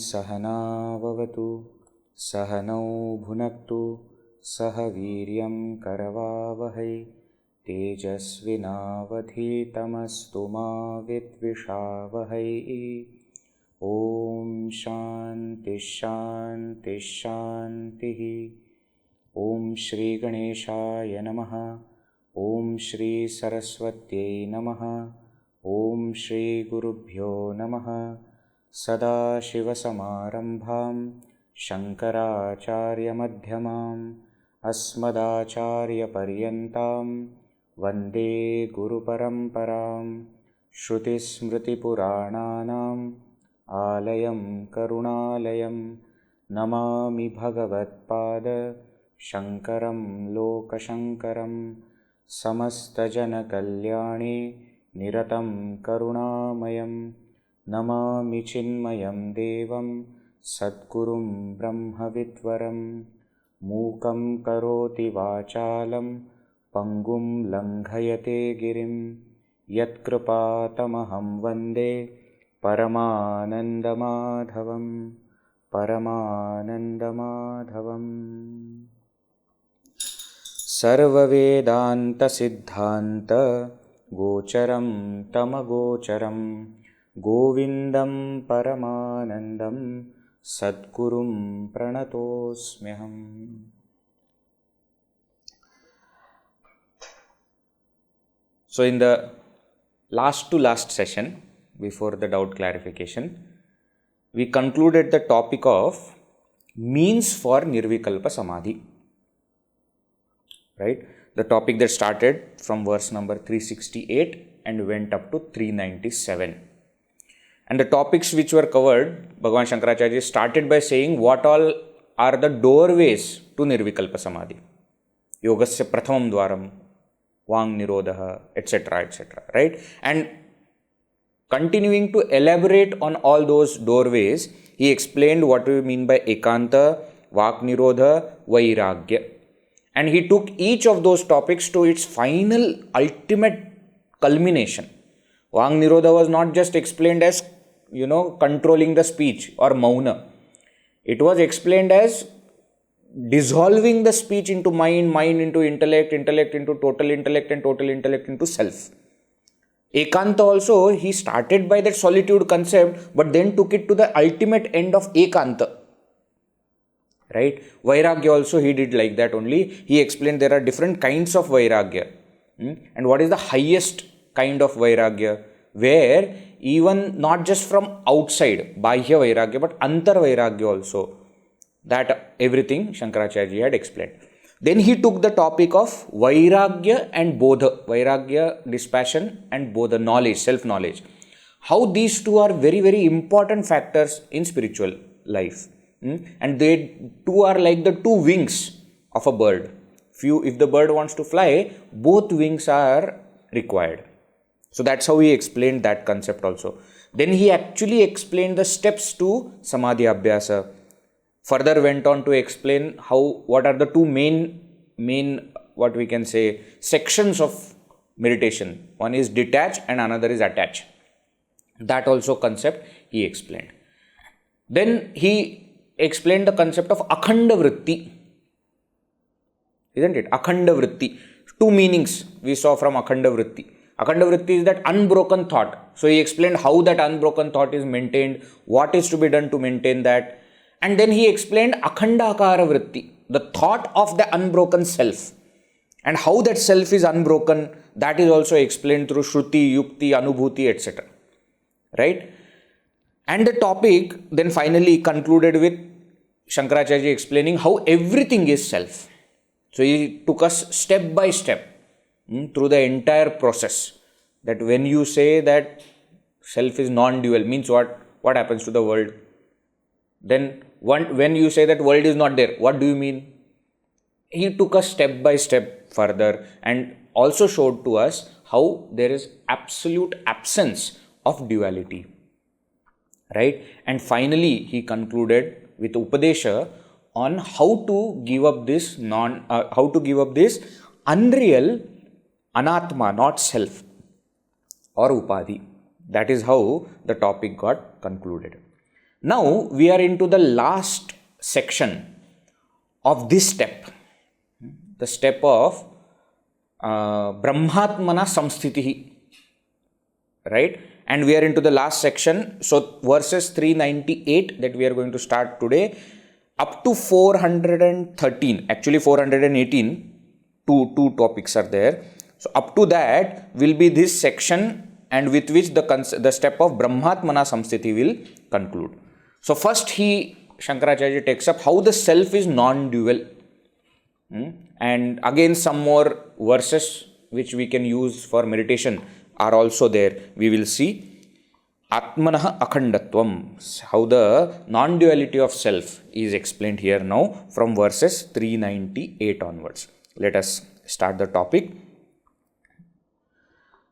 सहनाववतु सहनौ भुनक्तु सह वीर्यं करवावहै तेजस्विनावधीतमस्तु मा विद्विषावहै। ॐ शान्ति शान्ति शान्तिः। ॐ श्री गणेशाय नमः। ॐ श्री सरस्वत्यै नमः। ॐ श्री गुरुभ्यो नमः। सदाशिवसमारम्भां शङ्कराचार्यमध्यमाम् अस्मदाचार्यपर्यन्तां वन्दे गुरुपरम्परां। श्रुतिस्मृतिपुराणानाम् आलयं करुणालयं नमामि भगवत्पाद शङ्करं लोकशङ्करं। समस्तजनकल्याणे निरतं करुणामयं नमामि चिन्मयं देवं सद्गुरुं ब्रह्मविद्वरं। मूकं करोति वाचालं पङ्गुं लङ्घयते गिरिं यत्कृपातमहं वन्दे परमानन्दमाधवं परमानन्दमाधवम्। सर्ववेदान्तसिद्धान्त गोचरं तमगोचरं गोविन्दं परमानन्दं सद्गुरुं प्रणतोऽस्म्यहम्। So in the last to last session, before the doubt clarification, we concluded the topic of means for nirvikalpa samadhi. Right? The topic that started from verse number 368 and went up to 397. And the topics which were covered, Bhagavan Shankaracharya started by saying what all are the doorways to nirvikalpa samadhi. Yogasya prathamam dwaram, vang nirodha, etc., etc. Right? And continuing to elaborate on all those doorways, he explained what we mean by ekanta, vak nirodha, vairagya. And he took each of those topics to its final, ultimate culmination. Vang nirodha was not just explained as, controlling the speech or mauna. It was explained as dissolving the speech into mind, mind into intellect, intellect into total intellect, and total intellect into self. Ekanta also, he started by that solitude concept, but then took it to the ultimate end of ekanta. Right? Vairagya also he did like that only. He explained there are different kinds of vairagya. And what is the highest kind of vairagya? Where even not just from outside, bahya vairagya, but antar vairagya also. That everything Shankaracharya had explained. Then he took the topic of vairagya and bodha. Vairagya, dispassion, and bodha, knowledge, self-knowledge. How these two are very, very important factors in spiritual life. And they two are like the two wings of a bird. If the bird wants to fly, both wings are required. So that's how he explained that concept also. Then he actually explained the steps to samadhi abhyasa. Further went on to explain what are the two main what we can say sections of meditation. One is detach and another is attach. That also concept he explained. Then he explained the concept of akhanda vritti. Isn't it? Akhanda vritti. Two meanings we saw from akhanda vritti. Akhanda vritti is that unbroken thought. So he explained how that unbroken thought is maintained, what is to be done to maintain that. And then he explained akhandakara vritti, the thought of the unbroken self. And how that self is unbroken, that is also explained through shruti, yukti, anubhuti, etc. Right? And the topic then finally concluded with Shankaracharya explaining how everything is self. So he took us step by step through the entire process. That when you say that self is non-dual, means what? What happens to the world? Then when you say that world is not there, what do you mean? He took us step by step further and also showed to us how there is absolute absence of duality. Right? And finally, he concluded with Upadesha on how to give up this unreal anatma, not self, or upadhi. That is how the topic got concluded. Now we are into the last section of this step, the step of brahmatmana samsthitihi, right? And we are into the last section. So verses 398 that we are going to start today up to 413, actually 418, two topics are there. So up to that will be this section, and with which the step of brahmatmana samsthiti will conclude. So first Shankaracharya takes up how the self is non-dual. And again some more verses which we can use for meditation are also there. We will see Atmanah Akhandatvam, how the non-duality of self is explained here now from verses 398 onwards. Let us start the topic.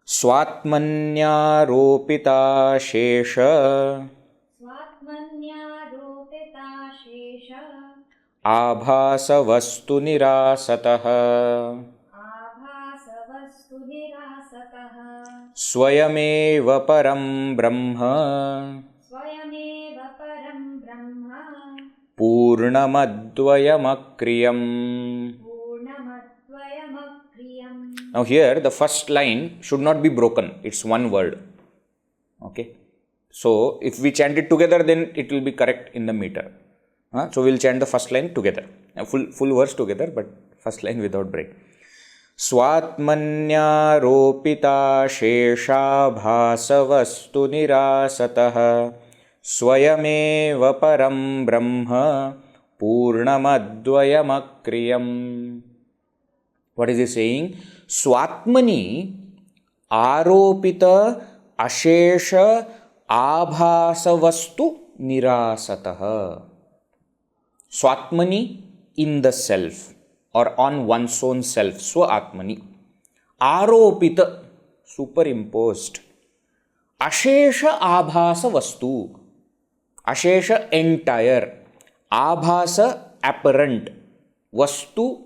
Svātmanyāropitāśeṣābhāsarvastunirāsataḥ svayameva paraṃ brahma pūrṇamadvayamakriyam. Now here the first line should not be broken. It's one word. Okay. So if we chant it together, then it will be correct in the meter. So we'll chant the first line together. Full verse together, but first line without break. svātmanyāropitāśeṣābhāsarvastunirāsataḥ svayameva paraṃ brahma pūrṇamadvayamakriyam. What is he saying? Svātmani aropita ashesha abhāsavastunirāsataḥ. Svātmani, in the self, or on one's own self, svātmani. Aropita, superimposed. Ashesha abhasa vastu. Ashesha, entire. Abhasa, apparent. Vastu,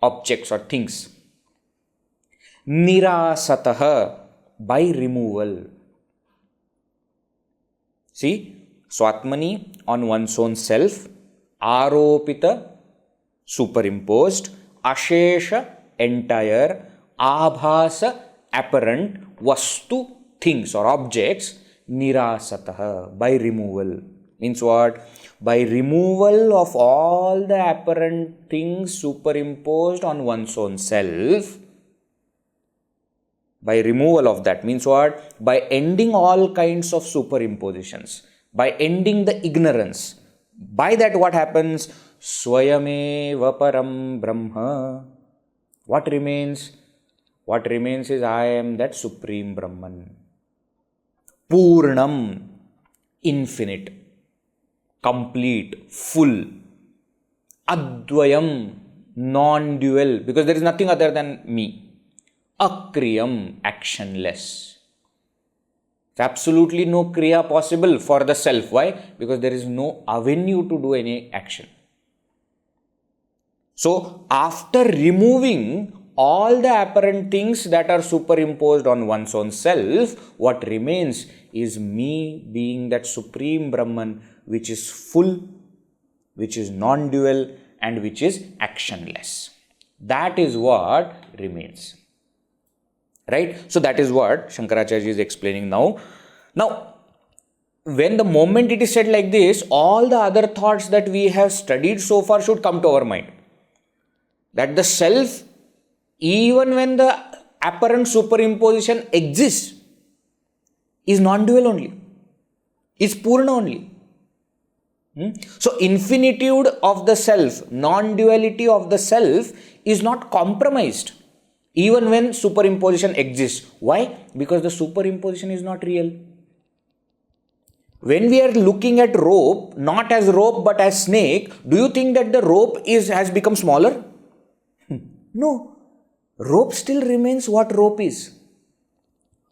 objects or things. Nirāsataḥ, by removal. See, svātmani, on one's own self. Aropita, superimposed. Ashesha, entire. Abhasa, apparent. Vastu, things or objects. Nirāsataḥ, by removal. Means what? By removal of all the apparent things superimposed on one's own self. By removal of that means what? By ending all kinds of superimpositions. By ending the ignorance. By that what happens? Svayameva paraṃ brahma. What remains? What remains is I am that supreme Brahman. Pūrṇam, infinite, complete, full. Advayam, non-dual, because there is nothing other than me. Akriyam, actionless. Absolutely no kriya possible for the self. Why? Because there is no avenue to do any action. So, after removing all the apparent things that are superimposed on one's own self, what remains is me being that supreme Brahman, which is full, which is non-dual, and which is actionless. That is what remains. Right? So that is what Shankaracharya is explaining now. Now, when the moment it is said like this, all the other thoughts that we have studied so far should come to our mind. That the self, even when the apparent superimposition exists, is non-dual only, is pūrṇa only. So, infinitude of the self, non-duality of the self is not compromised even when superimposition exists. Why? Because the superimposition is not real. When we are looking at rope, not as rope but as snake, do you think that the rope has become smaller? No. Rope still remains what rope is.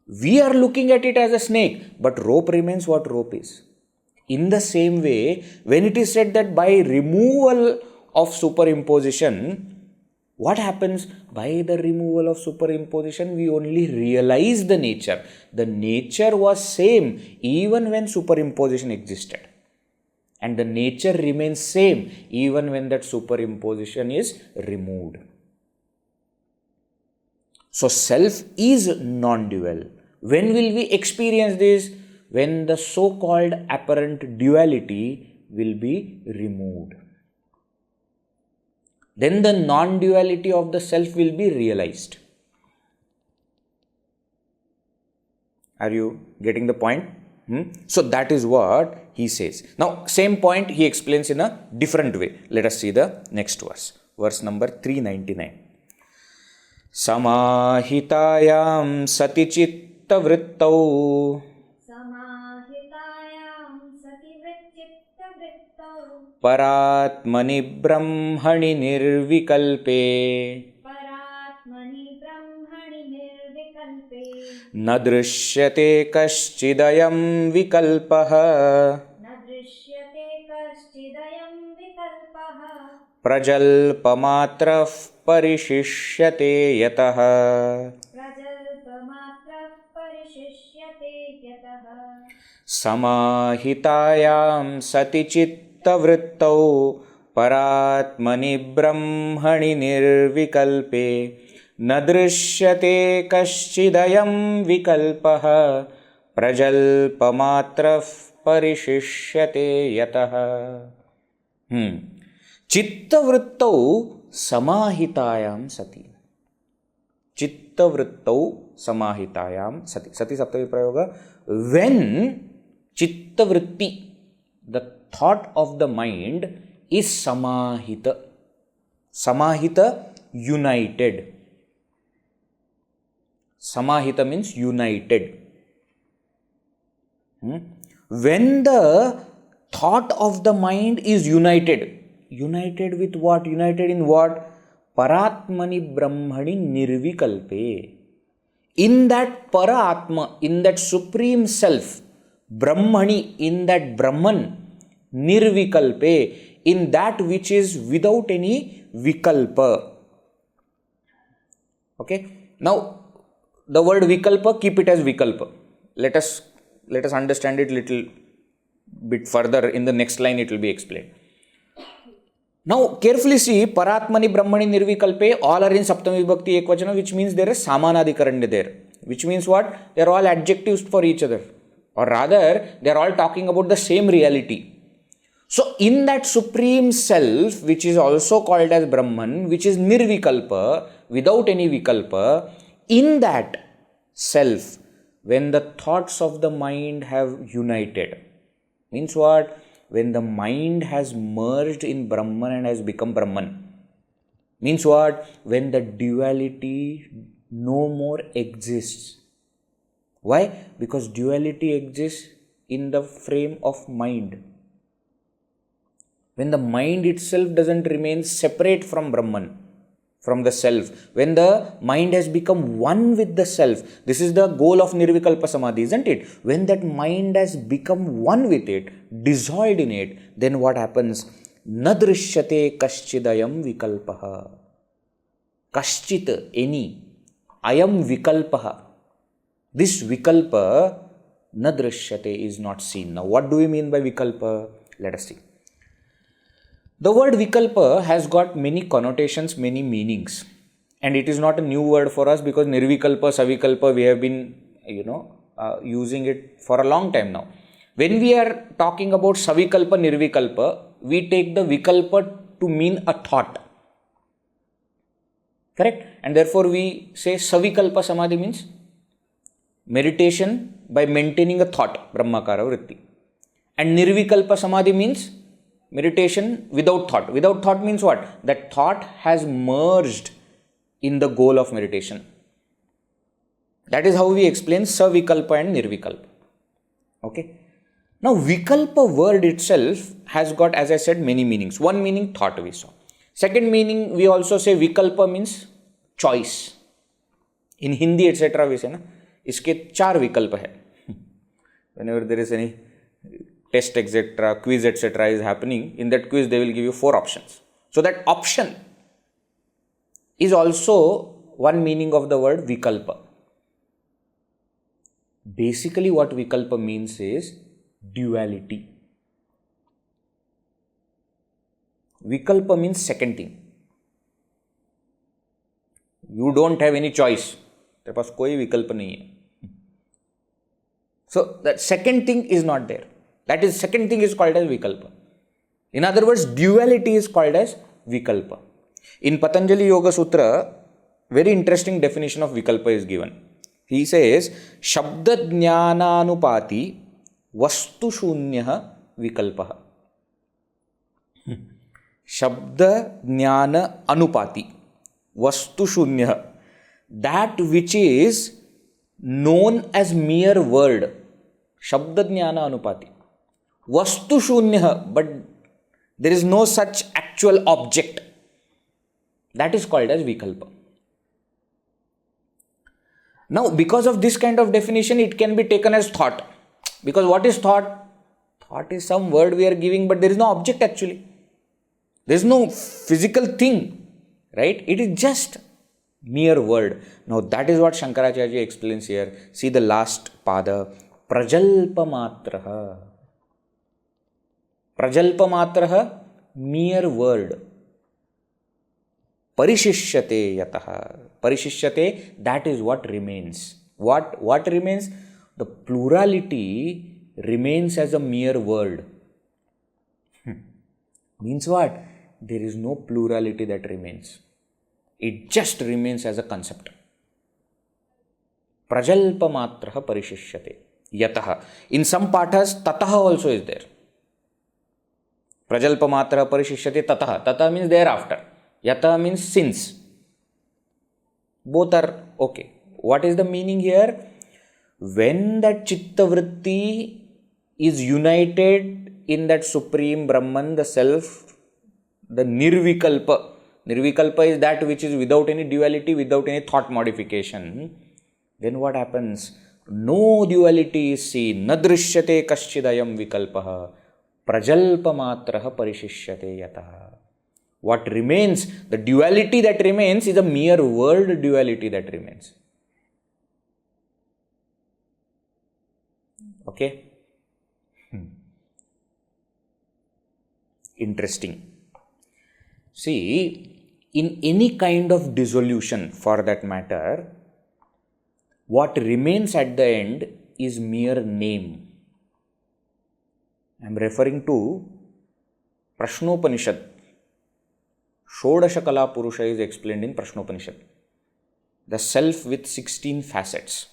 We are looking at it as a snake, but rope remains what rope is. In the same way, when it is said that by removal of superimposition, what happens? By the removal of superimposition, we only realize the nature. The nature was same even when superimposition existed. and the nature remains same even when that superimposition is removed. So self is non-dual. When will we experience this? When the so-called apparent duality will be removed. Then the non-duality of the self will be realized. Are you getting the point? So that is what he says. Now, same point he explains in a different way. Let us see the next verse. Verse number 399. Samāhitāyāṃ sati cittavṛttau parātmani brahmaṇi nirvikalpe na dṛśyate kaścidayaṃ vikalpaḥ prajalpamātraḥ pariśiṣyate yataḥ. Samāhitāyāṃ sati cittavṛttau parātmani brahmaṇi nirvikalpe na dṛśyate kaścidayaṃ vikalpaḥ prajalpamātraḥ pariśiṣyate yataḥ. Cittavṛttau samāhitāyāṃ sati. Cittavṛttau samāhitāyāṃ sati. Sati saptavi prayoga. When cittavritti, the thought of the mind, is samāhita. Samāhita, united. Samāhita means united. When the thought of the mind is united, united with what? United in what? Parātmani brahmaṇi nirvikalpe. In that paraatma, in that supreme self, brahmaṇi, in that brahman, nirvikalpe, in that which is without any vikalpa. Okay. Now, the word vikalpa, keep it as vikalpa. Let us understand it little bit further. In the next line, it will be explained. Now, carefully see, parātmani, brahmaṇi, nirvikalpe, all are in saptami vibhakti ekvachana, which means there is samanadikaranya there. Which means what? They are all adjectives for each other. Or rather, they are all talking about the same reality. So, in that supreme self, which is also called as Brahman, which is nirvikalpa, without any vikalpa, in that self, when the thoughts of the mind have united, means what? When the mind has merged in Brahman and has become Brahman. Means what? When the duality no more exists. Why? Because duality exists in the frame of mind. When the mind itself doesn't remain separate from Brahman, from the self, when the mind has become one with the self, this is the goal of nirvikalpa samadhi, isn't it? When that mind has become one with it, dissolved in it, then what happens? Na dṛśyate kaścidayaṃ vikalpaḥ. Kaśchit, any. Ayam vikalpaḥ. This vikalpa, na dṛśyate, is not seen. Now, what do we mean by vikalpa? Let us see. The word vikalpa has got many connotations, many meanings. And it is not a new word for us because nirvikalpa, savikalpa, we have been, using it for a long time now. When we are talking about savikalpa, nirvikalpa, we take the vikalpa to mean a thought. Correct? And therefore we say savikalpa samadhi means meditation by maintaining a thought, brahmakara vritti. And nirvikalpa samadhi means meditation without thought. Without thought means what? That thought has merged in the goal of meditation. That is how we explain savikalpa and nirvikalpa. Okay. Now, vikalpa word itself has got, as I said, many meanings. One meaning, thought we saw. Second meaning, we also say vikalpa means choice. In Hindi, etc. we say, na, iske 4 vikalpa hai. Whenever there is any test, etc., quiz, etc. is happening, in that quiz, they will give you 4 options. So, that option is also one meaning of the word vikalpa. Basically, what vikalpa means is duality. Vikalpa means second thing. You don't have any choice. तेरे पास कोई विकल्प नहीं है. So that second thing is not there. That is, second thing is called as vikalpa. In other words, duality is called as vikalpa. In Patanjali Yoga Sutra, very interesting definition of vikalpa is given. He says, Shabda jnananupati vastu shunyah vikalpaha. Shabda jnana anupati vastu shunyah. That which is known as mere word. Shabda jnana anupati. Vastu shunyah, but there is no such actual object. That is called as vikalpa. Now, because of this kind of definition, it can be taken as thought. Because what is thought? Thought is some word we are giving, but there is no object actually. There is no physical thing, right? It is just mere word. Now, that is what Shankaracharya explains here. See the last pada. Prajalpamātraḥ. Prajalpamātraḥ, mere word. Pariśiṣyate yataḥ. Pariśiṣyate, that is what remains. What remains? The plurality remains as a mere word. Means what? There is no plurality that remains. It just remains as a concept. Prajalpamātraḥ pariśiṣyate yataḥ. In some pathas, tataḥ also is there. Prajalpamātraḥ pariśiṣyate tataḥ. Tataḥ means thereafter. Yataḥ means since. Both are okay. What is the meaning here? When that cittavṛtti is united in that supreme Brahman, the self, the nirvikalpe. Nirvikalpe is that which is without any duality, without any thought modification. Then what happens? No duality is seen. Na dṛśyate kaścidayaṃ vikalpaḥ. Prajalpamātraḥ pariśiṣyate yataḥ. What remains, the duality that remains is a mere word duality that remains. Okay? Interesting. See, in any kind of dissolution for that matter, what remains at the end is mere name. I am referring to Prashnopanishad. Shodashakala Purusha is explained in Prashnopanishad. The self with 16 facets.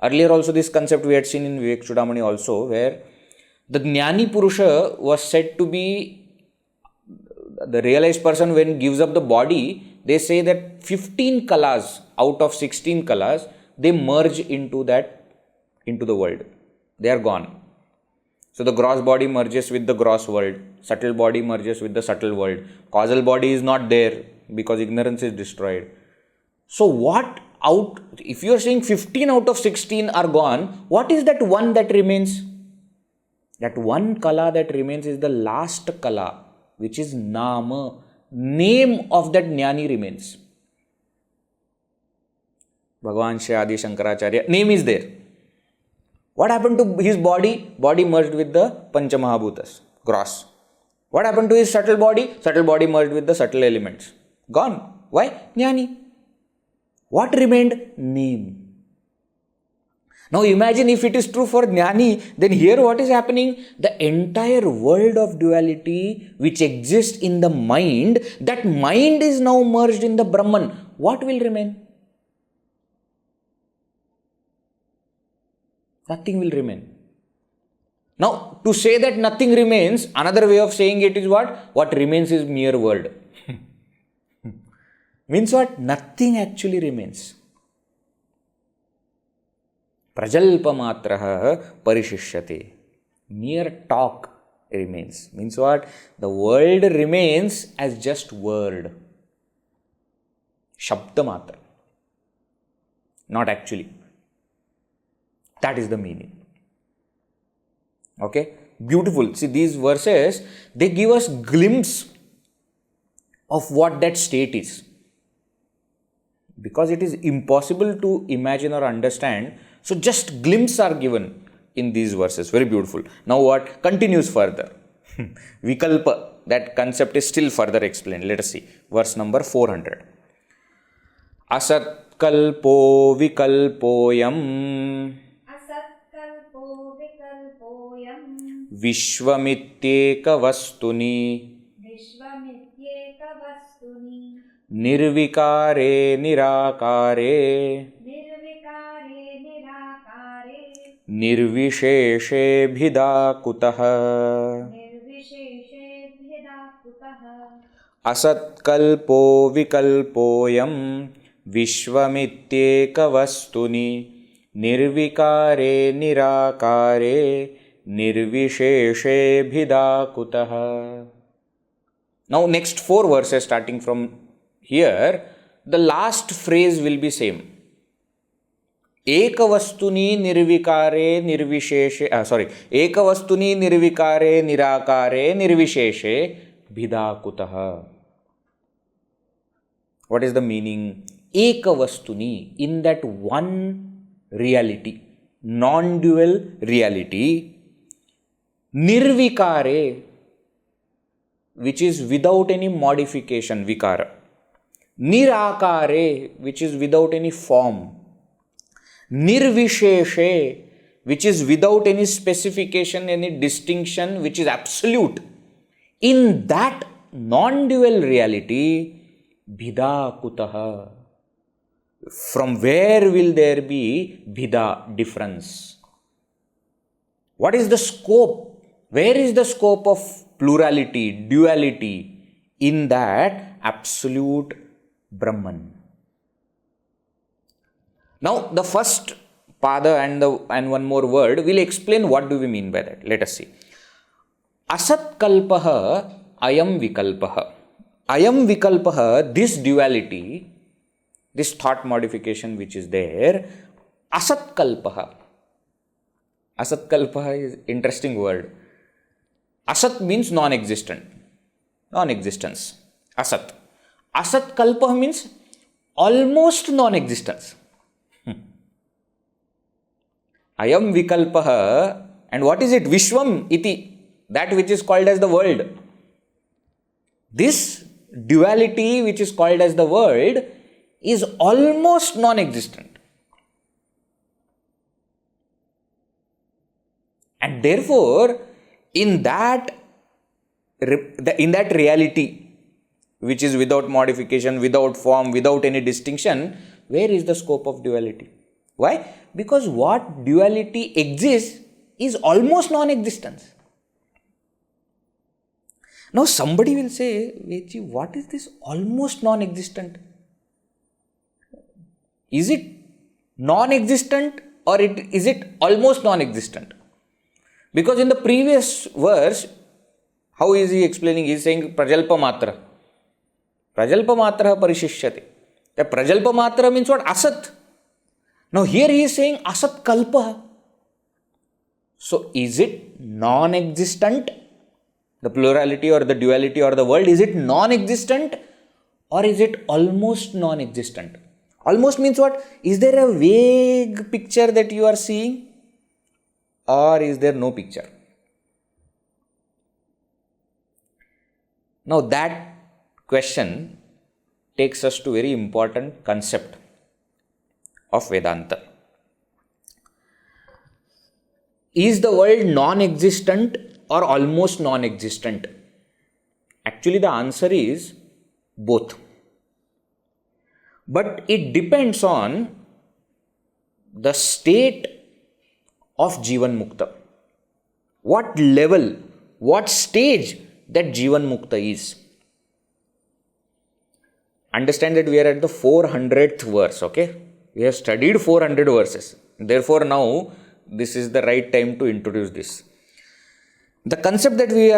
Earlier also this concept we had seen in Vivekachoodamani also, where the Jnani Purusha was said to be the realized person when gives up the body. They say that 15 kalas out of 16 kalas, they merge into the world. They are gone. So the gross body merges with the gross world. Subtle body merges with the subtle world. Causal body is not there because ignorance is destroyed. So if you are saying 15 out of 16 are gone, what is that one that remains? That one kala that remains is the last kala, which is nama. Name of that jnani remains. Bhagavan Shri Adi Shankaracharya, name is there. What happened to his body? Body merged with the Panchamahabhutas, gross. What happened to his subtle body? Subtle body merged with the subtle elements. Gone. Why? Jnani. What remained? Name. Now imagine if it is true for Jnani, then here what is happening? The entire world of duality which exists in the mind, that mind is now merged in the Brahman. What will remain? Nothing will remain. Now, to say that nothing remains, another way of saying it is what? What remains is mere word. Means what? Nothing actually remains. Prajalpamātraḥ pariśiṣyate. Mere talk remains. Means what? The world remains as just word. Shabdamātra. Not actually. That is the meaning. Okay? Beautiful. See, these verses, they give us glimpse of what that state is. Because it is impossible to imagine or understand, so just glimpses are given in these verses. Very beautiful. Now what? Continues further. Vikalpa. that concept is still further explained. Let us see. Verse number 400. Asatkalpo vikalpo'yaṃ. asatkalpo vikalpo'yaṃ. viśvamityekavastuni. viśvamityekavastuni. nirvikāre nirākāre. nirviśeṣe bhidā kutaḥ. asatkalpo vikalpo'yaṃ. viśvamityekavastuni. nirvikāre nirākāre. nirviśeṣe bhidā kutaḥ. Now next 4 verses starting from here, the last phrase will be same. ekavastuni nirvikāre nirviśeṣe, ekavastuni nirvikāre nirākāre nirviśeṣe bhidā kutaḥ. What is the meaning? Ekavastuni, in that one reality, non-dual reality. Nirvikāre, which is without any modification, vikara. Nirākāre, which is without any form. Nirviśeṣe, which is without any specification, any distinction, which is absolute. In that non-dual reality, bhidā kutaḥ. From where will there be bhidā, difference? What is the scope? Where is the scope of plurality, duality in that absolute Brahman? Now, the first pada and one more word will explain what do we mean by that. Let us see. Asatkalpah ayam vikalpah. Ayam vikalpah, this duality, this thought modification which is there, asatkalpah. Asatkalpah is interesting word. Asat means non-existent. Non-existence. Asat. Asatkalpah means almost non-existence. Ayam vikalpah, and what is it? Vishwam iti, that which is called as the world. This duality which is called as the world is almost non-existent. And therefore, in that reality, which is without modification, without form, without any distinction, where is the scope of duality? Why? Because what duality exists is almost non-existence. Now somebody will say, Vedji, what is this almost non-existent? Is it non-existent or is it almost non-existent? Because in the previous verse, how is he explaining? He is saying prajalpamātraḥ. Prajalpamātraḥ pariśiṣyate. The prajalpamātraḥ means what? Asat. Now here he is saying asatkalpo. So is it non-existent? The plurality or the duality or the world, is it non-existent or is it almost non-existent? Almost means what? Is there a vague picture that you are seeing or is there no picture? Now that question takes us to a very important concept of Vedanta. Is the world non-existent or almost non-existent? Actually, the answer is both. But it depends on the state of Jivan Mukta. What level, what stage that Jivan Mukta is. Understand that we are at the 400th verse, okay? We have studied 400 verses. Therefore, now this is the right time to introduce this. The concept that we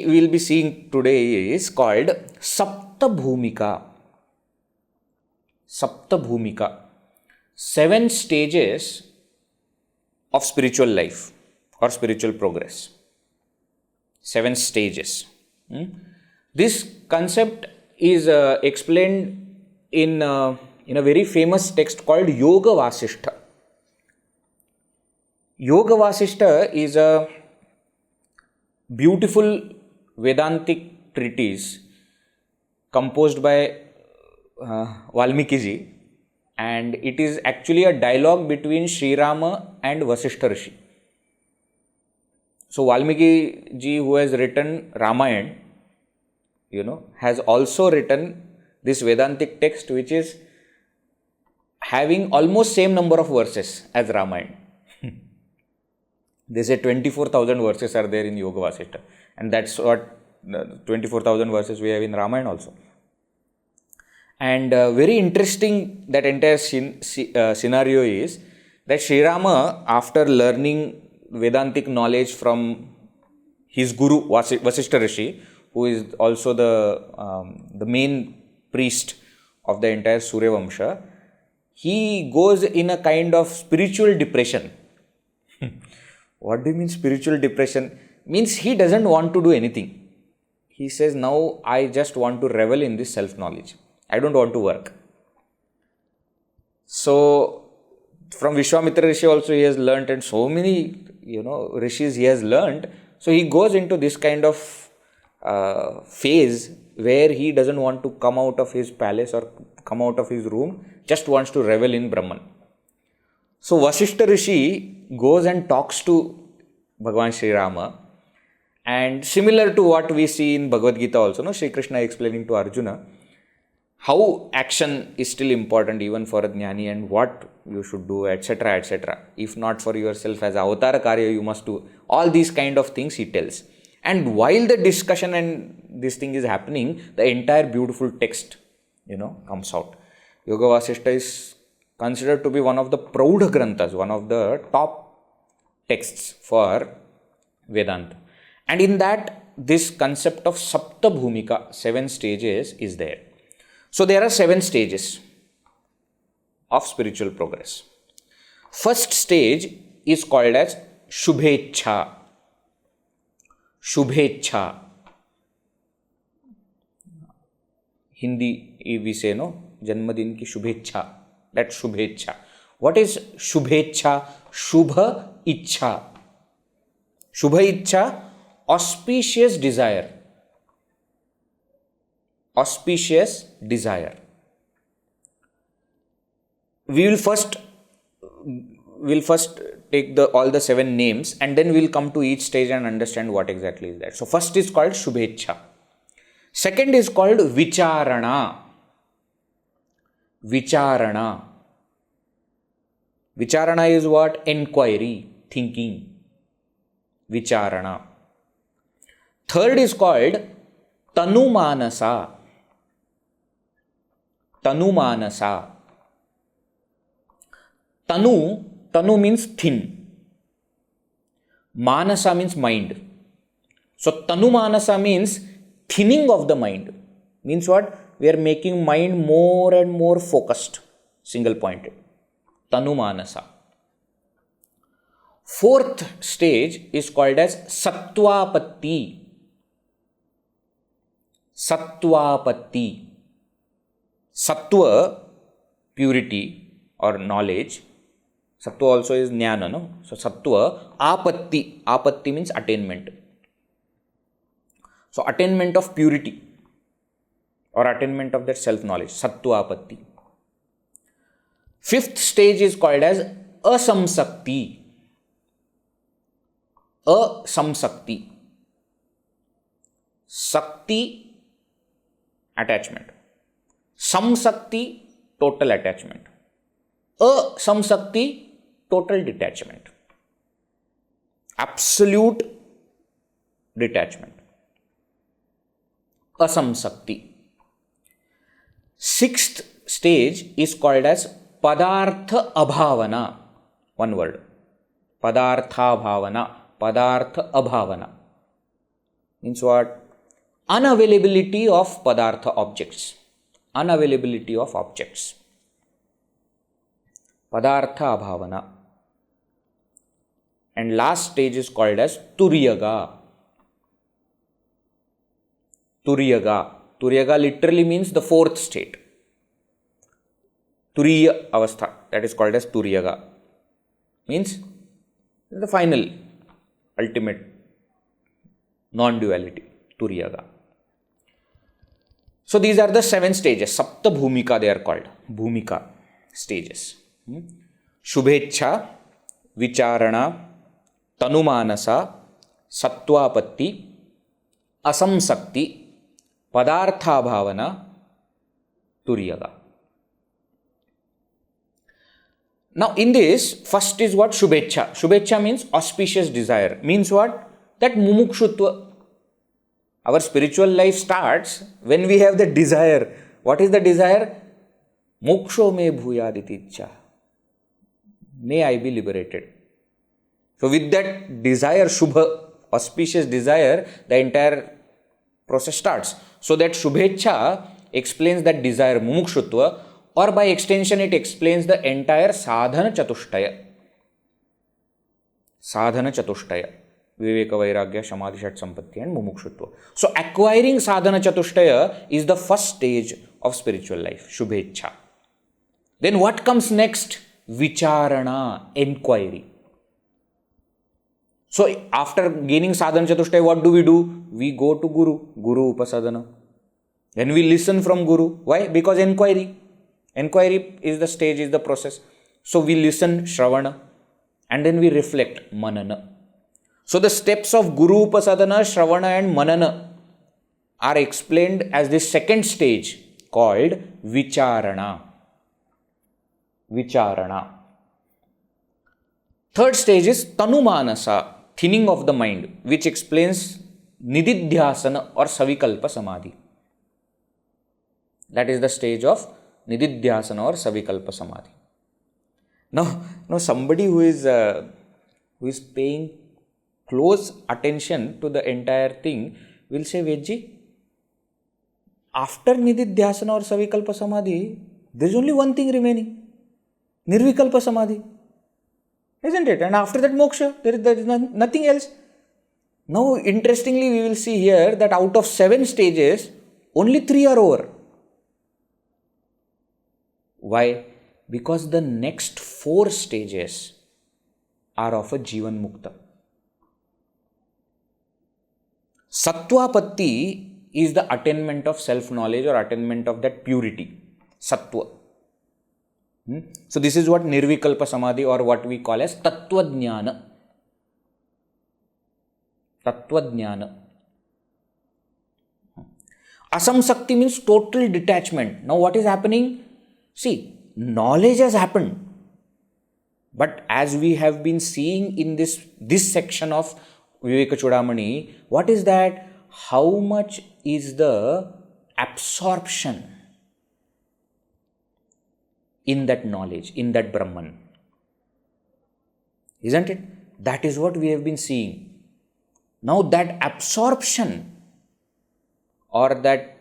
will be seeing today is called Saptabhumika. Saptabhumika. 7 stages of spiritual life or spiritual progress. 7 stages. This concept is explained in a very famous text called Yoga Vasishtha. Yoga Vasishtha is a beautiful Vedantic treatise composed by Valmiki ji, and it is actually a dialogue between Sri Rama and Vasishtha Rishi. So Valmiki ji, who has written Ramayana, has also written this Vedantic text, which is having almost same number of verses as Ramayana. They say 24,000 verses are there in Yoga Vasishtha, and that's what 24,000 verses we have in Ramayana also. And very interesting, that entire scenario is that Sri Rama, after learning Vedantic knowledge from his guru Vasishtha Rishi, who is also the main priest of the entire Surya Vamsha, he goes in a kind of spiritual depression. What do you mean spiritual depression? Means he doesn't want to do anything. He says, now I just want to revel in this self-knowledge. I don't want to work. So from Viśvamitra Rishi also he has learnt, and so many rishis he has learnt. So he goes into this kind of phase where he doesn't want to come out of his palace or come out of his room, just wants to revel in Brahman. So Vasishtha Rishi goes and talks to Bhagavan Sri Rama, and similar to what we see in Bhagavad Gita also, Sri Krishna explaining to Arjuna how action is still important even for a jnani and what you should do, etc., etc. If not for yourself, as avatar karya you must do. All these kind of things he tells. And while the discussion and this thing is happening, the entire beautiful text, comes out. Yoga Vasishtha is considered to be one of the Praudha Granthas, one of the top texts for Vedanta. And in that, this concept of Sapta Bhumika, 7 stages, is there. So there are 7 stages of spiritual progress. First stage is called as Shubhecha. Shubhecha. Hindi we say, Janmadin ki Shubhecha. That's Shubhecha. What is Shubhecha? Shubha Ichha. Shubha Ichha, auspicious desire. Auspicious desire. We'll first take all the 7 names, and then we'll come to each stage and understand what exactly is that. So first is called Shubhecha. Second is called Vicharana. Vicharana. Vicharana is what? Enquiry, thinking. Vicharana. Third is called Tanumanasa. Tanumanasa. Tanu means thin. Manasa means mind. So Tanumanasa means thinning of the mind. Means what? We are making mind more and more focused, single pointed. Tanumanasa. Fourth stage is called as Sattvapatti. Sattvapatti. Sattva, purity or knowledge. Sattva also is jnana, no? So sattva, apatti. Apatti means attainment. So attainment of purity or attainment of that self-knowledge. Sattvapatti. Fifth stage is called as asamsakti. Asamsakti. Sakti, attachment. Samsakti, total attachment. Asamsakti, total detachment. Absolute detachment. Asamsakti. Sixth stage is called as Padartha Abhavana. One word. Padartha Bhavana. Padartha Abhavana. Means what? Unavailability of Padartha objects. Unavailability of objects. Padartha Abhavana. And last stage is called as Turiyaga. Turiyaga. Turiyaga literally means the 4th state. Turiya Avastha. That is called as Turiyaga. Means the final, ultimate non-duality. Turiyaga. So these are the 7 stages. Sapta bhumika they are called. Bhumika stages. Shubhecha, vicharana, tanumanasa, sattvapatti, asamsakti, padartha bhavana, turyaga. Now in this, first is what? Shubhecha. Shubhecha means auspicious desire. Means what? That mumukshutva. Our spiritual life starts when we have the desire. What is the desire? Moksho me bhuyaditicha. May I be liberated. So with that desire, shubha, auspicious desire, the entire process starts. So that shubhecha explains that desire, mumukshutva, or by extension it explains the entire sadhana chatushtaya. Sadhana chatushtaya. Viveka, vairagya, samadhi, shat sampatti and mumukshutva. So acquiring sadhana chatushtaya is the first stage of spiritual life, shubhecha. Then what comes next? Vicharana, inquiry. So after gaining sadhana chatushtaya, what do? We go to Guru upasadana. Then we listen from Guru. Why? Because inquiry. Inquiry is the stage, is the process. So we listen, shravana, and then we reflect, manana. So the steps of Guru upasadana, shravana and manana are explained as the second stage called vicharana. Vicharana. Third stage is tanumanasa, thinning of the mind, which explains nididhyasana or savikalpa samadhi. That is the stage of nididhyasana or savikalpa samadhi. Now somebody who is paying close attention to the entire thing will say, Vedji, after nididhyasana or savikalpa samadhi, there is only one thing remaining. Nirvikalpa samadhi. Isn't it? And after that moksha, there is nothing else. Now, interestingly, we will see here that out of 7 stages, only 3 are over. Why? Because the next 4 stages are of a Jivan Mukta. Sattvapatti is the attainment of self-knowledge or attainment of that purity. Sattva. So this is what nirvikalpa samadhi or what we call as tattvajnana. Tattvajnana. Asamsakti means total detachment. Now what is happening? See, knowledge has happened. But as we have been seeing in this section of Vivekachoodamani, what is that? How much is the absorption in that knowledge, in that Brahman? Isn't it? That is what we have been seeing. Now that absorption or that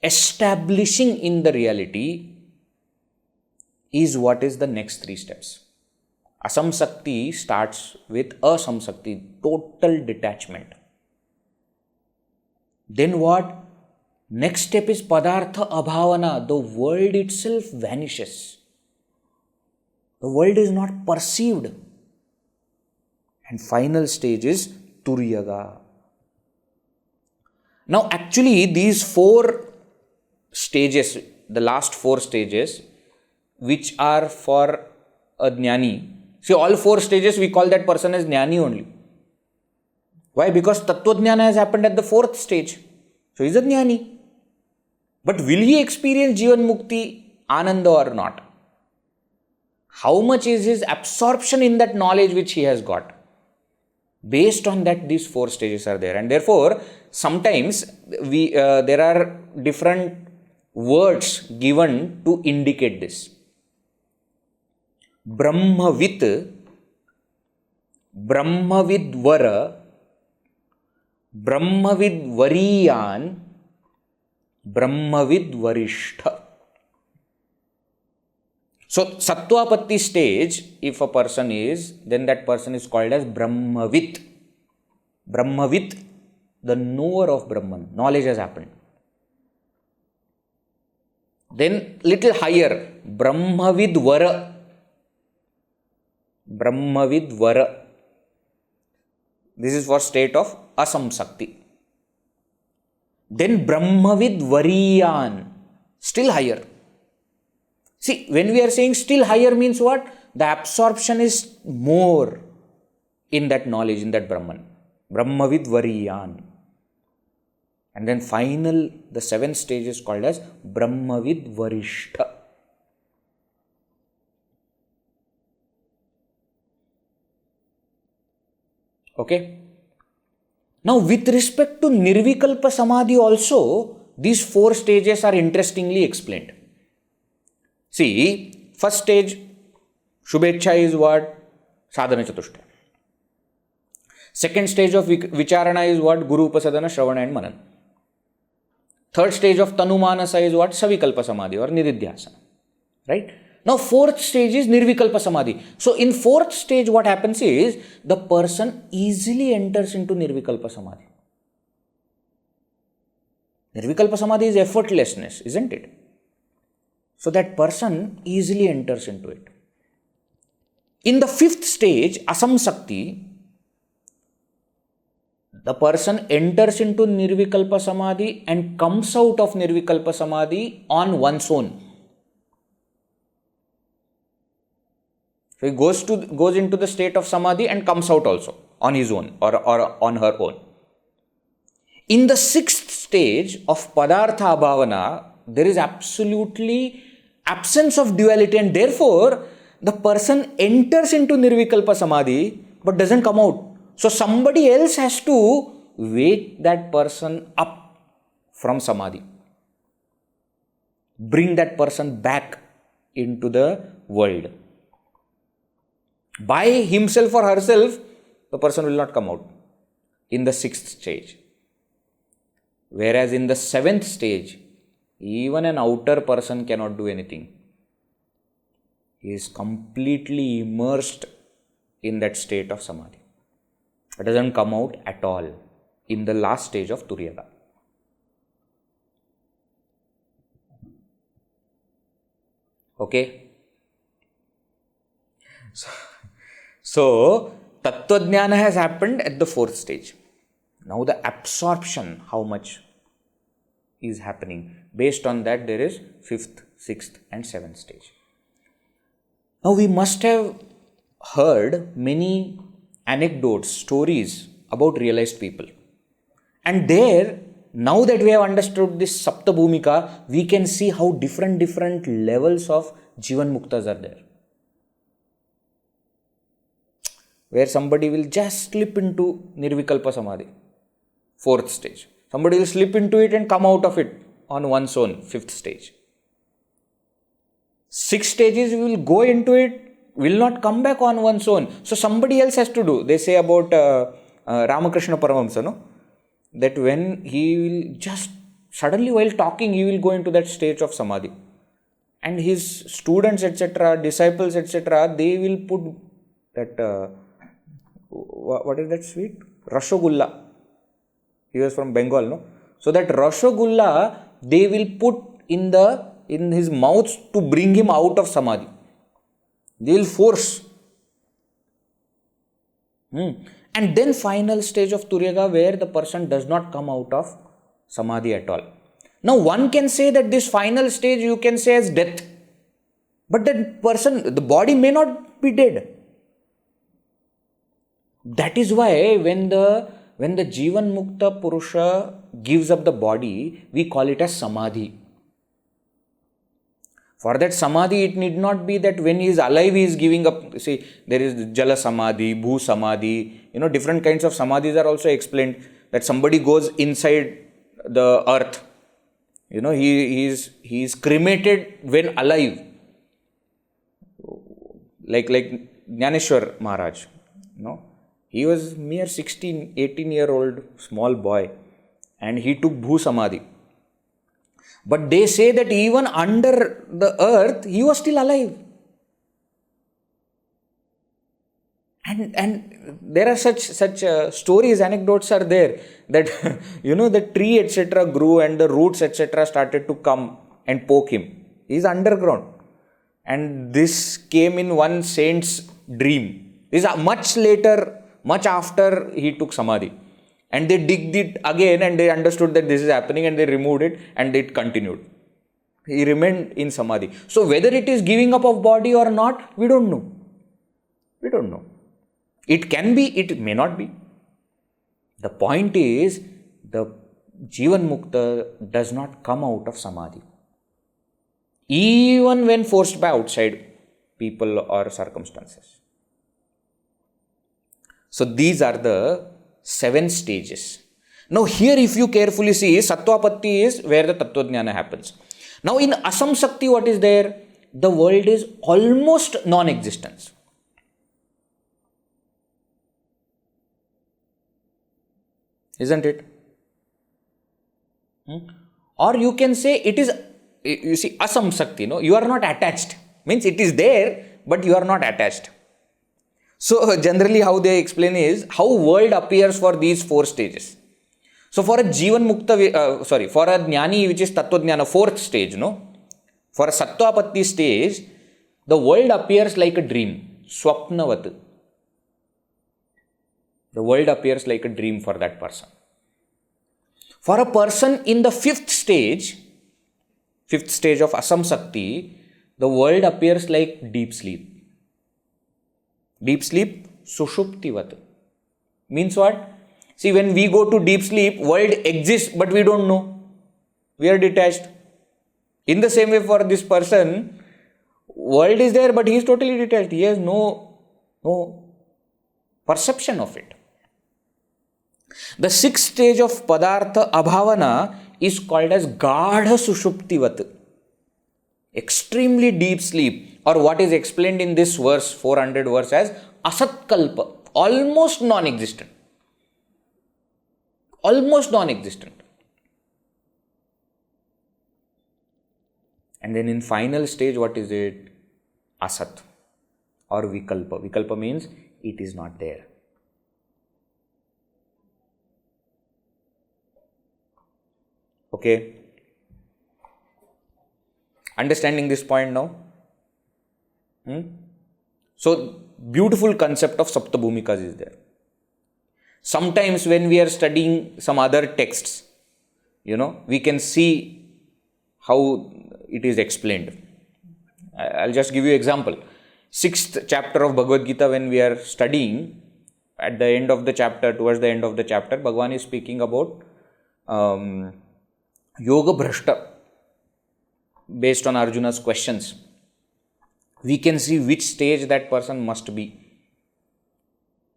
establishing in the reality is what is the next 3 steps. Asamsakti starts with asamsakti, total detachment. Then what? Next step is padartha abhavana. The world itself vanishes. The world is not perceived. And final stage is turyaga. Now actually these 4 stages, the last 4 stages, which are for a jnani. See, all 4 stages we call that person as jnani only. Why? Because tattvajnana has happened at the 4th stage. So he is a jnani. But will he experience Jivan Mukti, Ananda or not? How much is his absorption in that knowledge which he has got? Based on that, these 4 stages are there. And therefore, sometimes there are different words given to indicate this. Brahmavit, Brahmavidvara, Brahmavidvariyan, Brahmavidvarishtha. So, sattvapatti stage, if a person is, then that person is called as Brahmavit. Brahmavit, the knower of Brahman. Knowledge has happened. Then, little higher, Brahmavidvara. Brahmavidvara. This is for state of asamsakti. Then brahmavidvariyan, still higher. See, when we are saying still higher means what? The absorption is more in that knowledge, in that Brahman. Brahmavidvariyan. And then final, the seventh stage is called as Brahmavidvarishtha. Okay. Now, with respect to nirvikalpa samadhi also, these four stages are interestingly explained. See, first stage, Shubhecha is what? Sadhana Chatushtaya. Second stage of Vicharana is what? Guru Upasadana, Shravana and Manan. Third stage of Tanumanasa is what? Savikalpa Samadhi or Nididhyasana. Right? Now, fourth stage is Nirvikalpa Samadhi. So, in fourth stage, what happens is the person easily enters into Nirvikalpa Samadhi. Nirvikalpa Samadhi is effortlessness, isn't it? So, that person easily enters into it. In the fifth stage, Asamsakti, the person enters into Nirvikalpa Samadhi and comes out of Nirvikalpa Samadhi on one's own. So he goes into the state of Samadhi and comes out also on his own or on her own. In the sixth stage of Padartha Bhavana, there is absolutely absence of duality, and therefore the person enters into Nirvikalpa Samadhi but doesn't come out. So somebody else has to wake that person up from Samadhi. Bring that person back into the world. By himself or herself, the person will not come out in the sixth stage. Whereas in the seventh stage, even an outer person cannot do anything. He is completely immersed in that state of Samadhi. It doesn't come out at all in the last stage of Turiyaga. Okay? So, Tattvajnana has happened at the fourth stage. Now the absorption, how much is happening. Based on that, there is fifth, sixth and seventh stage. Now we must have heard many anecdotes, stories about realized people. And there, now that we have understood this Sapta Bhumika, we can see how different levels of Jivan Muktas are there. Where somebody will just slip into Nirvikalpa Samadhi, fourth stage. Somebody will slip into it and come out of it on one's own, fifth stage. 6 stages we will go into it, will not come back on one's own. So somebody else has to do. They say about Ramakrishna Paramahamsa, no? That when he will just suddenly while talking, he will go into that stage of Samadhi. And his students, etc., disciples, etc., they will put that, what is that sweet? Rasgulla. He was from Bengal, no? So that Rasgulla, they will put in his mouth to bring him out of Samadhi. They will force. And then final stage of Turiyaga, where the person does not come out of Samadhi at all. Now one can say that this final stage you can say as death. But that person, the body may not be dead. That is why when the Jivan Mukta Purusha gives up the body, we call it as Samadhi. For that Samadhi, it need not be that when he is alive, he is giving up. See, there is Jala Samadhi, Bhu Samadhi, different kinds of Samadhis are also explained. That somebody goes inside the earth. He is cremated when alive. Like Jnaneshwar Maharaj, he was mere 16, 18-year-old small boy and he took Bhu Samadhi. But they say that even under the earth, he was still alive. And there are such stories, anecdotes are there that, the tree, etc. grew and the roots, etc. started to come and poke him. He is underground. And this came in one saint's dream. This is much later, much after he took Samadhi. And they digged it again and they understood that this is happening and they removed it and it continued. He remained in samadhi. So whether it is giving up of body or not, we don't know. We don't know. It can be, it may not be. The point is, the Jivan Mukta does not come out of samadhi, even when forced by outside people or circumstances. So these are the 7 stages. Now here if you carefully see, Sattvapatti is where the Tattvajnana happens. Now in Asamsakti, what is there? The world is almost non-existence. Isn't it? Or you can say it is, you see, Asamsakti, no? You are not attached. Means it is there, but you are not attached. So generally how they explain is how world appears for these 4 stages. So for a Jivan Mukta, for a Jnani which is Tattvajnana, 4th stage, no? For a Sattvapatti stage, the world appears like a dream, Swapnavat. The world appears like a dream for that person. For a person in the 5th stage of Asamsakti, the world appears like deep sleep. Deep sleep, Sushuptivat. Means what? See, when we go to deep sleep, world exists, but we don't know. We are detached. In the same way for this person, world is there, but he is totally detached. He has no perception of it. The 6th stage of Padartha Abhavana is called as Gadha Sushuptivat. Extremely deep sleep, or what is explained in this verse, 400 verse, as asatkalpo, almost non-existent. Almost non-existent. And then in final stage, what is it? Asat or vikalpa. Vikalpa means it is not there. Okay. Understanding this point now? So, beautiful concept of Saptabhumikas is there. Sometimes when we are studying some other texts, we can see how it is explained. I'll just give you an example. 6th chapter of Bhagavad Gita, when we are studying, at the end of the chapter, towards the end of the chapter, Bhagavan is speaking about Yoga Bhrashta. Based on Arjuna's questions, we can see which stage that person must be,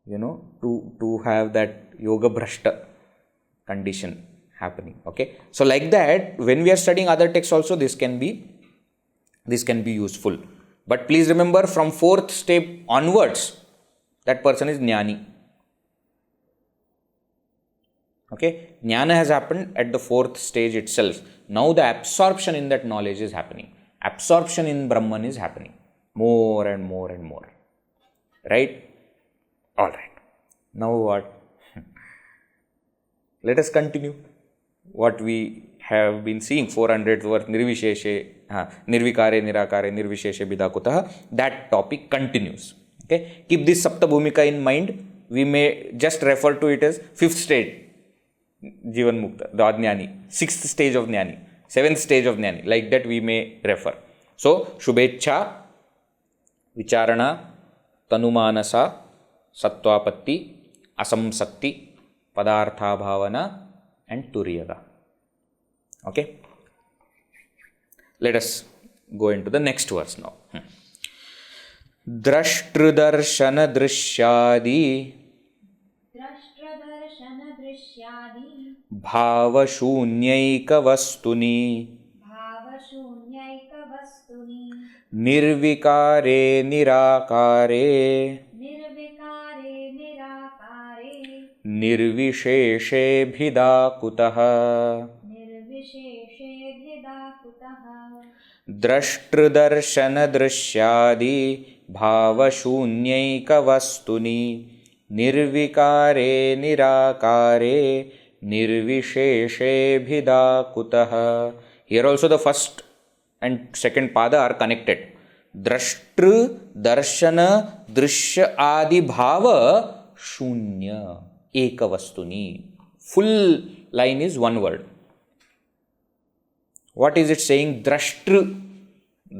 to have that Yoga Bhrashta condition happening. Okay. So like that, when we are studying other texts also, this can be useful. But please remember, from 4th step onwards, that person is Jnani. Okay. Jnana has happened at the 4th stage itself. Now the absorption in that knowledge is happening. Absorption in Brahman is happening. More and more and more. Right? Alright. Now what? Let us continue what we have been seeing. 400th verse, nirviśeṣe, nirvikāre, nirākāre, nirviśeṣe, bhidā, kutaḥ. That topic continues. Okay? Keep this Saptabhumika in mind. We may just refer to it as 5th stage. Jivan Mukta, the Jnani, 6th stage of Jnani, 7th stage of Jnani, like that we may refer. So, Shubhecha, Vicharana, Tanumanasa, Sattvapatti, Asamsakti, Padartha Bhavana, and Turiyaga. Okay? Let us go into the next verse now. draṣṭudarśanadṛśyādibhāvaśūnyaikavastuni nirvikāre nirākāre nirviśeṣe bhidā kutaḥ draṣṭudarśanadṛśyādibhāvaśūnyaikavastuni nirvikāre nirākāre nirviśeṣe bhidā kutaḥ. Here also the first and second pada are connected. draṣṭudarśanadṛśyādibhāvaśūnyaikavastuni. Full line is one word. What is it saying? Draṣṭru.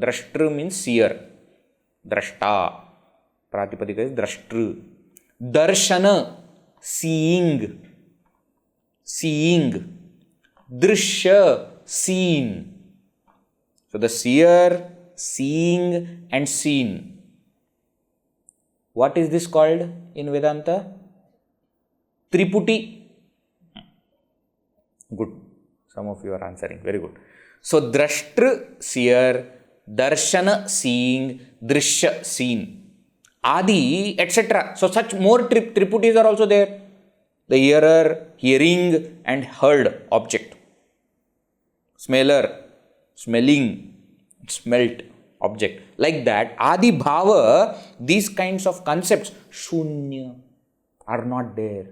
Draṣṭru means seer. Draṣṭa. Pratipadika is draṣṭru. Darshana, seeing. Seeing. Dṛśya, seen. So the seer, seeing and seen. What is this called in Vedanta? Triputi. Good. Some of you are answering. Very good. So draṣṭru, seer, darshana, seeing, dṛśya, seen, adi, etc. So such more triputis are also there. The hearer, hearing and heard object. Smeller, smelling, smelt object. Like that, adi bhava, these kinds of concepts, shunya, are not there.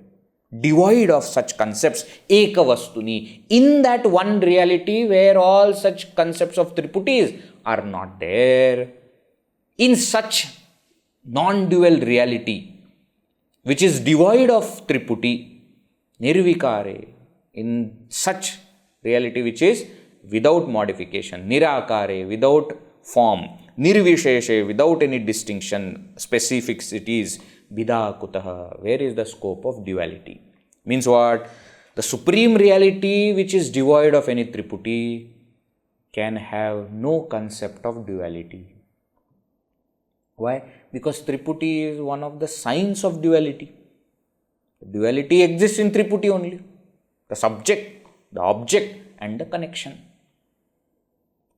Devoid of such concepts, ekavastuni, in that one reality where all such concepts of triputis are not there. In such non-dual reality, which is devoid of triputi, nirvikāre, in such reality which is without modification, nirākāre, without form, nirviśeṣe, without any distinction, specificities, bhidā kutaḥ, where is the scope of duality? Means what? The supreme reality which is devoid of any triputi can have no concept of duality. Why? Because triputi is one of the signs of duality. Duality exists in triputi only. The subject, the object and the connection.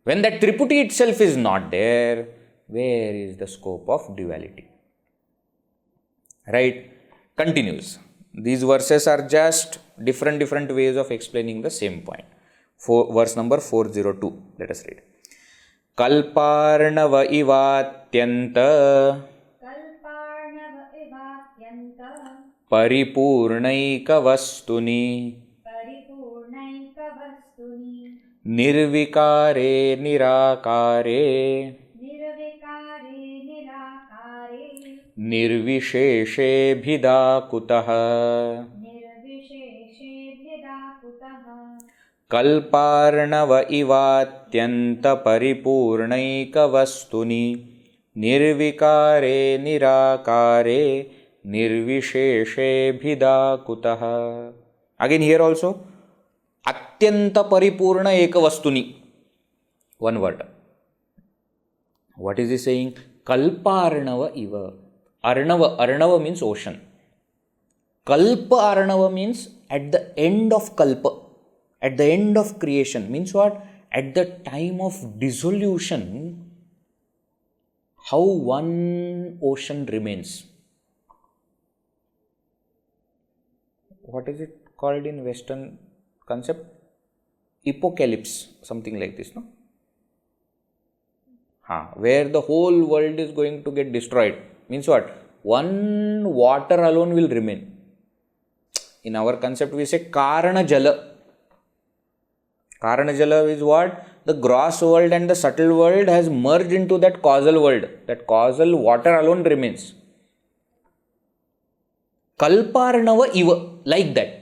When that triputi itself is not there, where is the scope of duality? Right? Continues. These verses are just different ways of explaining the same point. Verse number 402. Let us read. Kalpārṇava ivatyanta paripūrṇaikavastuni nirvikāre nirākāre nirviśeṣe bhidā kutaḥ kalpārṇava ivatyanta paripūrṇaikavastuni nirvikāre nirākāre nirviśeṣe bhidā kutaḥ. Again here also, atyanta paripūrṇa ekavastuni. One word. What is he saying? Kalpārṇava iva. Arṇava means ocean. Kalpārṇava means at the end of kalpa, at the end of creation. Means what? At the time of dissolution, how one ocean remains. What is it called in Western concept? Apocalypse, something like this, no? Where the whole world is going to get destroyed. Means what? One water alone will remain. In our concept, we say karana jala. Karana jala is what? The gross world and the subtle world has merged into that causal world. That causal water alone remains. Kalpārṇava iva. Like that.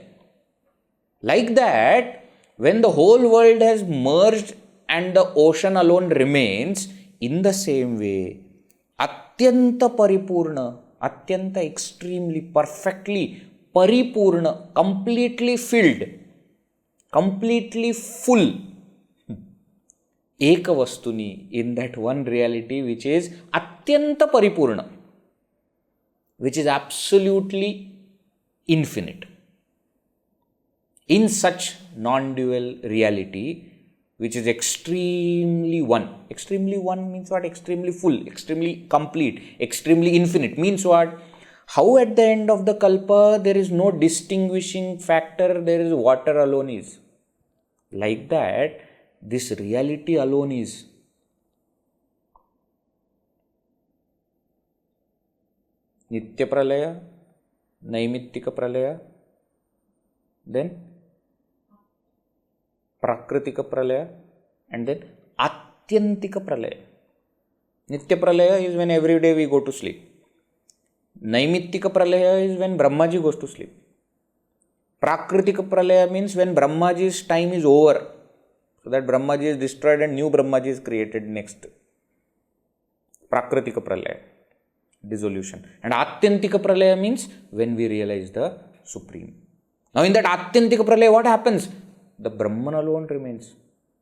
Like that, when the whole world has merged and the ocean alone remains, in the same way, atyanta paripūrṇa, atyanta extremely, perfectly, paripūrṇa, completely filled, completely full, ekavastuni, in that one reality which is atyanta paripūrṇa, which is absolutely infinite. In such non-dual reality, which is extremely one. Extremely one means what? Extremely full, extremely complete, extremely infinite. Means what? How at the end of the kalpa there is no distinguishing factor, there is water alone is. Like that, this reality alone is. Nitya pralaya, naimittika pralaya, then prakritika pralaya, and then atyantika pralaya. Nitya pralaya is when every day we go to sleep. Naimittika pralaya is when Brahmaji goes to sleep. Prakritika pralaya means when Brahmaji's time is over. So that Brahmaji is destroyed and new Brahmaji is created next. Prakritika pralaya, dissolution. And Atyantika pralaya means when we realize the Supreme. Now in that Atyantika pralaya, what happens? The Brahman alone remains,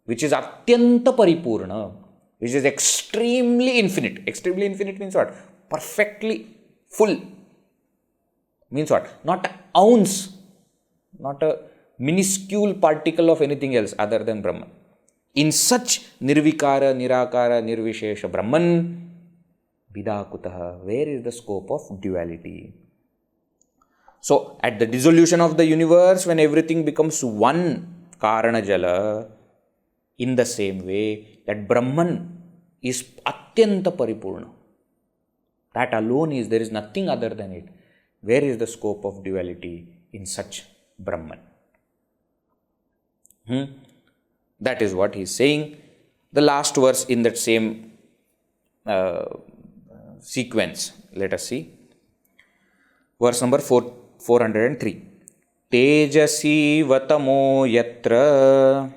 which is Atyanta paripurna, which is extremely infinite. Extremely infinite means what? Perfectly full. Means what? Not an ounce, not a minuscule particle of anything else other than Brahman. In such nirvikāre, nirākāre, nirviśeṣe Brahman, bhidā kutaḥ, where is the scope of duality? So, at the dissolution of the universe, when everything becomes one karana jala, in the same way, that Brahman is atyanta paripurna. That alone is, there is nothing other than it. Where is the scope of duality in such Brahman? That is what he is saying. The last verse in that same sequence, let us see. Verse number 403. Tejasi vatamo yatra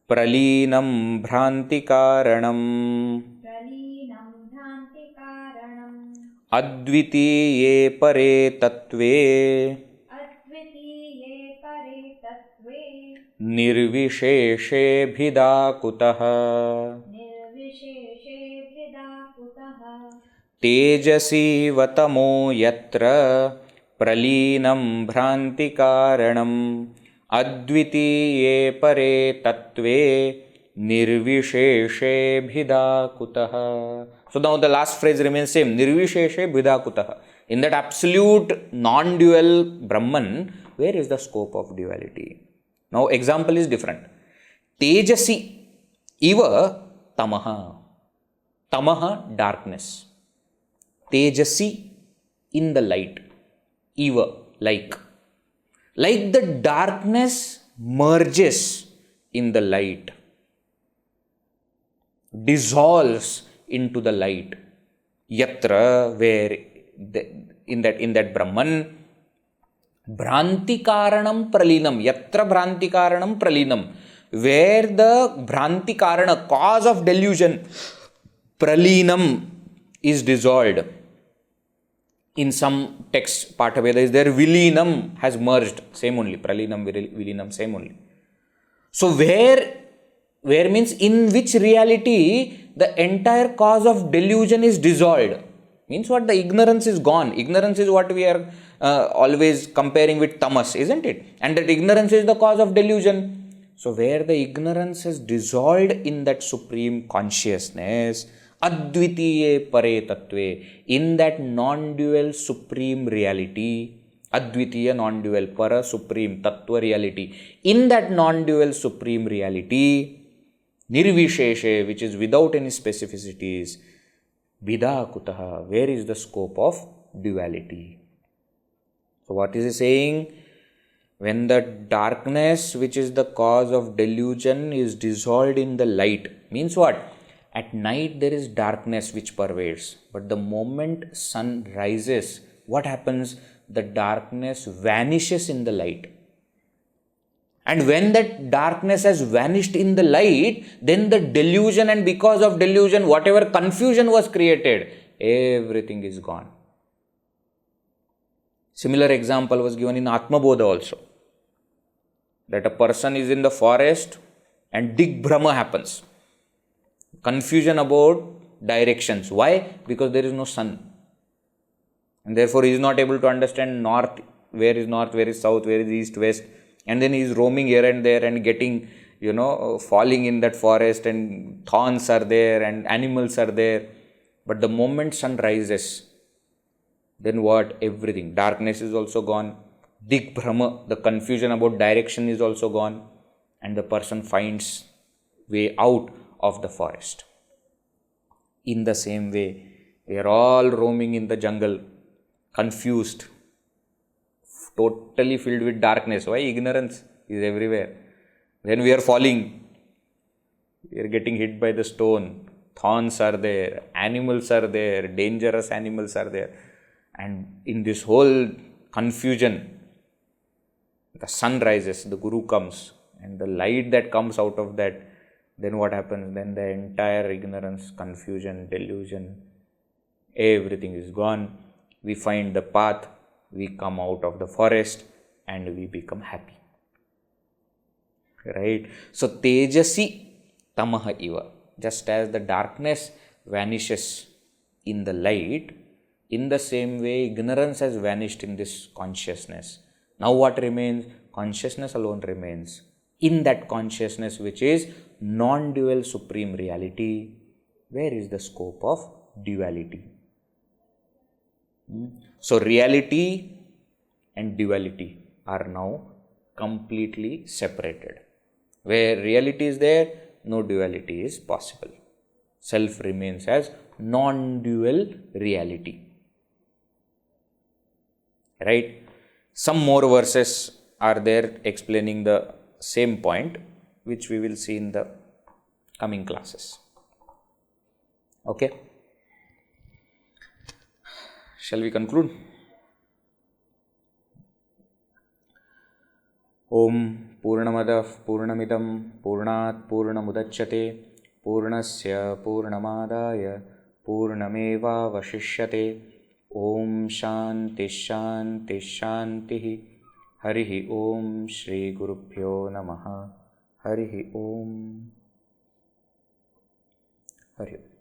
pralinam bhrantikaranam advitiye pare tatve nirviśeṣe bhidā kutaḥ. Tejasi vatamo yatra pralinam bhrantikaranam advitiye pare tatve nirviśeṣe bhidā kutaḥ. So now the last phrase remains same. Nirviśeṣe bhidā kutaḥ. In that absolute non-dual Brahman, where is the scope of duality? Now example is different. Tejasi iva tamaha. Tamaha, darkness. Tejasi, in the light. Iva, like. Like the darkness merges in the light, dissolves into the light. Yatra, where in that Brahman, Bhrantikaranam pralinam. Yatra Bhrantikaranam pralinam. Where the Bhrantikarana, cause of delusion, pralinam, is dissolved. In some text, Pathaveda is there, vilinam has merged. Same only. Pralinam, vilinam, same only. So where means in which reality the entire cause of delusion is dissolved. Means what? The ignorance is gone. Ignorance is what we are always comparing with tamas, isn't it? And that ignorance is the cause of delusion. So where the ignorance is dissolved in that supreme consciousness, advitiye pare tatve, in that non-dual supreme reality, advitiya non-dual, para supreme, tattva reality, in that non-dual supreme reality, nirviśeṣe, which is without any specificities, bhidā kutaḥ, where is the scope of duality? So what is he saying? When the darkness, which is the cause of delusion, is dissolved in the light, means what? At night there is darkness which pervades, but the moment sun rises, what happens? The darkness vanishes in the light. And when that darkness has vanished in the light, then the delusion, and because of delusion, whatever confusion was created, everything is gone. Similar example was given in Atma Bodha also. That a person is in the forest and Brahma happens. Confusion about directions. Why? Because there is no sun. And therefore he is not able to understand north, where is north, where is south, where is east, west. And then he is roaming here and there and getting, falling in that forest, and thorns are there and animals are there. But the moment sun rises, then what? Everything. Darkness is also gone. Brahma, the confusion about direction is also gone. And the person finds way out of the forest. In the same way, we are all roaming in the jungle, confused, totally filled with darkness. Why? Ignorance is everywhere. When we are falling, we are getting hit by the stone. Thorns are there, animals are there, dangerous animals are there. And in this whole confusion, the sun rises, the Guru comes, and the light that comes out of that, then what happens? Then the entire ignorance, confusion, delusion, everything is gone. We find the path, we come out of the forest, and we become happy. Right? So, tejasi tamaha iva. Just as the darkness vanishes in the light, in the same way, ignorance has vanished in this consciousness. Now what remains? Consciousness alone remains. In that consciousness, which is non-dual supreme reality, where is the scope of duality? So reality and duality are now completely separated. Where reality is there, no duality is possible. Self remains as non-dual reality. Right? Some more verses are there explaining the same point, which we will see in the coming classes. Okay? Shall we conclude? Om pūrṇamadah pūrṇamidam pūrṇāt pūrṇamudachyate pūrṇasya pūrṇamadāya pūrṇameva vaṣiṣyate. Om shanti shanti shanti. Harihi Om Shri Gurubhyo Namaha. Harihi Om. Harihi Om.